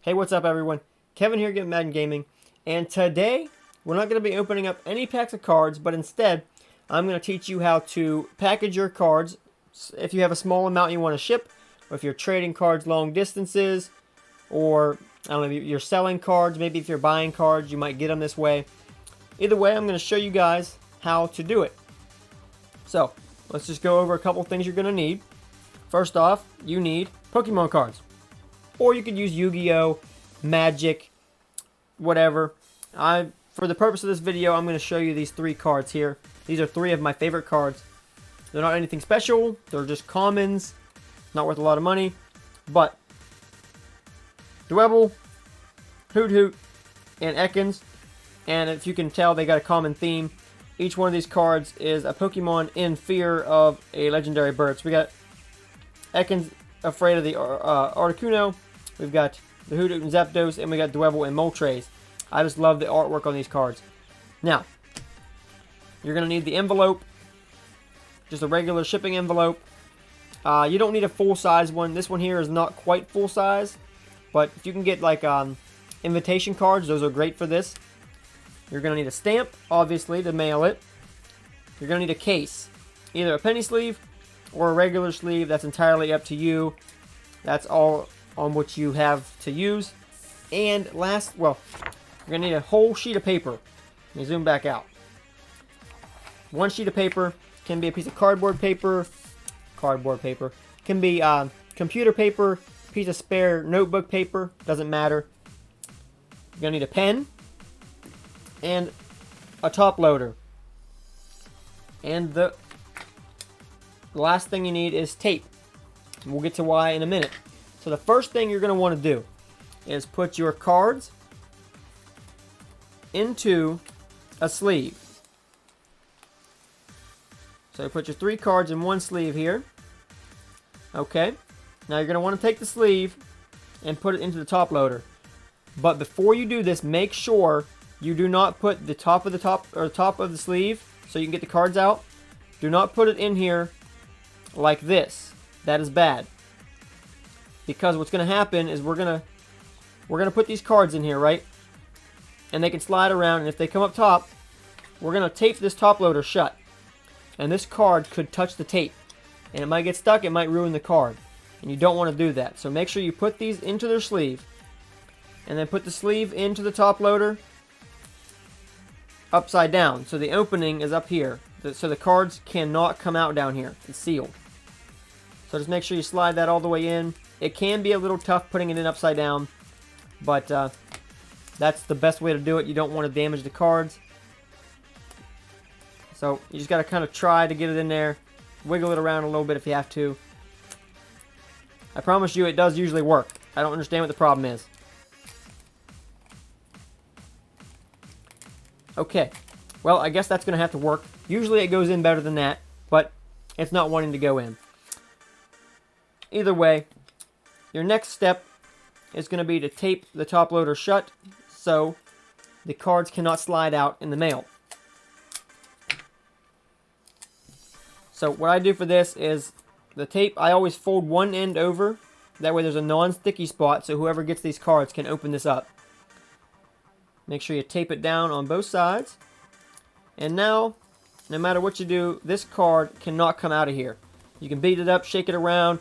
Hey, what's up everyone? Kevin here, Get Madden Gaming, and today we're not going to be opening up any packs of cards, but instead I'm going to teach you how to package your cards if you have a small amount you want to ship, or if you're trading cards long distances, or I don't know, if you're selling cards, maybe if you're buying cards, you might get them this way. Either way, I'm going to show you guys how to do it. So, let's just go over a couple things you're going to need. First off, you need Pokemon cards. Or you could use Yu-Gi-Oh, Magic, whatever. For the purpose of this video, I'm going to show you these three cards here. These are three of my favorite cards. They're not anything special. They're just commons. Not worth a lot of money. But Dwebble, Hoot Hoot, and Ekans. And if you can tell, they got a common theme. Each one of these cards is a Pokemon in fear of a legendary bird. So we got Ekans afraid of the Articuno. We've got the Hoot Hoot and Zapdos, and we got Dwebble and Moltres. I just love the artwork on these cards. Now, you're going to need the envelope, just a regular shipping envelope. You don't need a full-size one. This one here is not quite full-size, but if you can get like invitation cards, those are great for this. You're going to need a stamp, obviously, to mail it. You're going to need a case, either a penny sleeve or a regular sleeve. That's entirely up to you. That's all on what you have to use. And last, well, you're going to need a whole sheet of paper. Let me zoom back out. One sheet of paper can be a piece of cardboard paper, can be computer paper, piece of spare notebook paper, doesn't matter. You're going to need a pen and a top loader. And the last thing you need is tape. We'll get to why in a minute. So the first thing you're going to want to do is put your cards into a sleeve. So you put your three cards in one sleeve here. Okay. Now you're going to want to take the sleeve and put it into the top loader. But before you do this, make sure you do not put the top of the sleeve so you can get the cards out. Do not put it in here like this. That is bad. Because what's going to happen is we're going to put these cards in here, right? And they can slide around, and if they come up top, we're going to tape this top loader shut. And this card could touch the tape. And it might get stuck, it might ruin the card. And you don't want to do that. So make sure you put these into their sleeve. And then put the sleeve into the top loader upside down. So the opening is up here. So the cards cannot come out down here. It's sealed. So just make sure you slide that all the way in. It can be a little tough putting it in upside down, but that's the best way to do it. You don't want to damage the cards. So you just got to kind of try to get it in there. Wiggle it around a little bit if you have to. I promise you it does usually work. I don't understand what the problem is. Okay. Well, I guess that's going to have to work. Usually it goes in better than that, but it's not wanting to go in. Either way, your next step is going to be to tape the top loader shut so the cards cannot slide out in the mail. So what I do for this is the tape, I always fold one end over. That way there's a non-sticky spot so whoever gets these cards can open this up. Make sure you tape it down on both sides. And now, no matter what you do, this card cannot come out of here. You can beat it up, shake it around,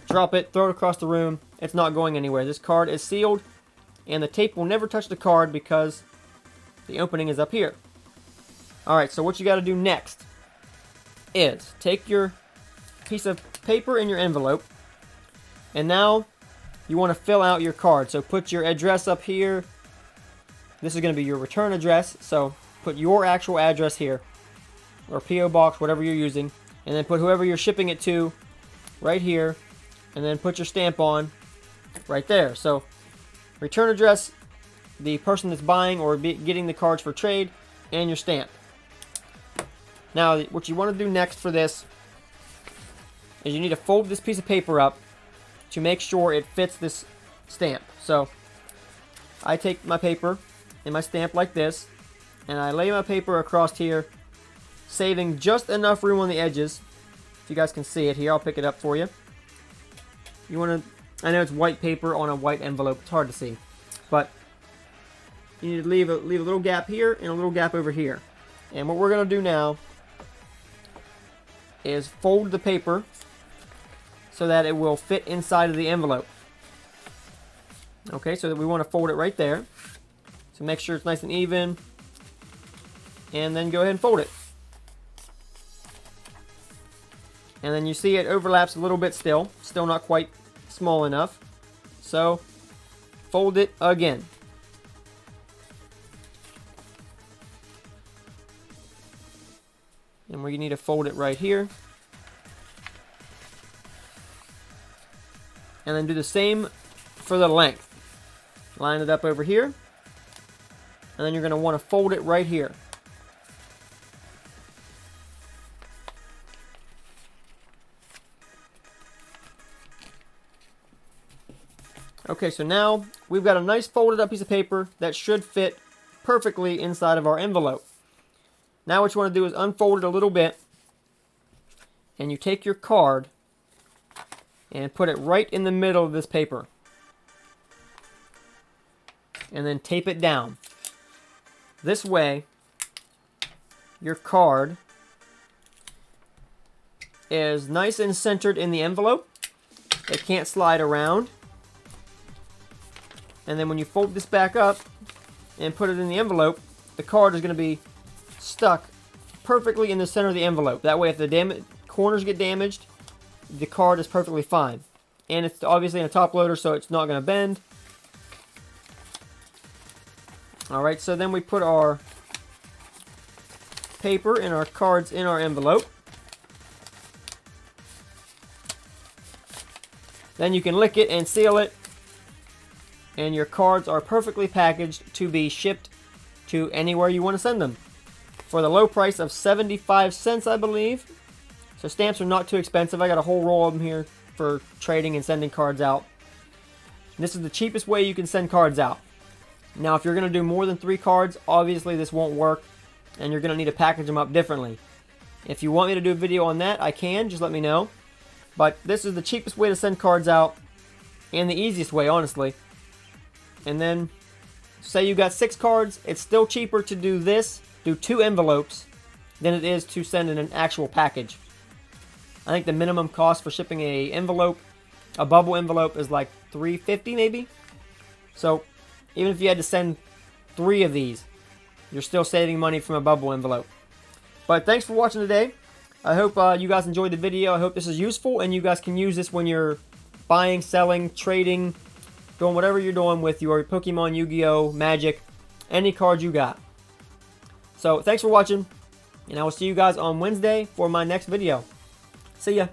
drop it, throw it across the room. It's not going anywhere. This card is sealed, and the tape will never touch the card because the opening is up here. Alright, so what you got to do next is take your piece of paper in your envelope, and now you want to fill out your card. So put your address up here. This is going to be your return address, so put your actual address here, or P.O. Box, whatever you're using, and then put whoever you're shipping it to right here, and then put your stamp on right there. So return address, the person that's buying or getting the cards for trade, and your stamp. Now what you want to do next for this is you need to fold this piece of paper up to make sure it fits this stamp. So I take my paper and my stamp like this, and I lay my paper across here, saving just enough room on the edges. If you guys can see it here, I'll pick it up for you. You want to I know it's white paper on a white envelope. It's hard to see. But you need to leave a little gap here and a little gap over here. And what we're going to do now is fold the paper so that it will fit inside of the envelope. Okay, so that we want to fold it right there. So make sure it's nice and even. And then go ahead and fold it. And then you see it overlaps a little bit still. Still not quite small enough. So fold it again. And we need to fold it right here. And then do the same for the length. Line it up over here. And then you're going to want to fold it right here. Okay, so now we've got a nice folded up piece of paper that should fit perfectly inside of our envelope. Now what you want to do is unfold it a little bit, and you take your card and put it right in the middle of this paper. And then tape it down. This way, your card is nice and centered in the envelope. It can't slide around. And then when you fold this back up and put it in the envelope, the card is going to be stuck perfectly in the center of the envelope. That way if the corners get damaged, the card is perfectly fine. And it's obviously in a top loader, so it's not going to bend. Alright, so then we put our paper and our cards in our envelope. Then you can lick it and seal it. And your cards are perfectly packaged to be shipped to anywhere you want to send them. For the low price of 75 cents, I believe. So stamps are not too expensive. I got a whole roll of them here for trading and sending cards out. And this is the cheapest way you can send cards out. Now, if you're going to do more than 3 cards, obviously this won't work. And you're going to need to package them up differently. If you want me to do a video on that, I can. Just let me know. But this is the cheapest way to send cards out. And the easiest way, honestly. And then, say you got 6 cards, it's still cheaper to do this, do 2 envelopes, than it is to send in an actual package. I think the minimum cost for shipping a bubble envelope is like $3.50 maybe. So, even if you had to send 3 of these, you're still saving money from a bubble envelope. But thanks for watching today. I hope you guys enjoyed the video. I hope this is useful, and you guys can use this when you're buying, selling, trading, doing whatever you're doing with your Pokemon, Yu-Gi-Oh, Magic, any cards you got. So, thanks for watching, and I will see you guys on Wednesday for my next video. See ya.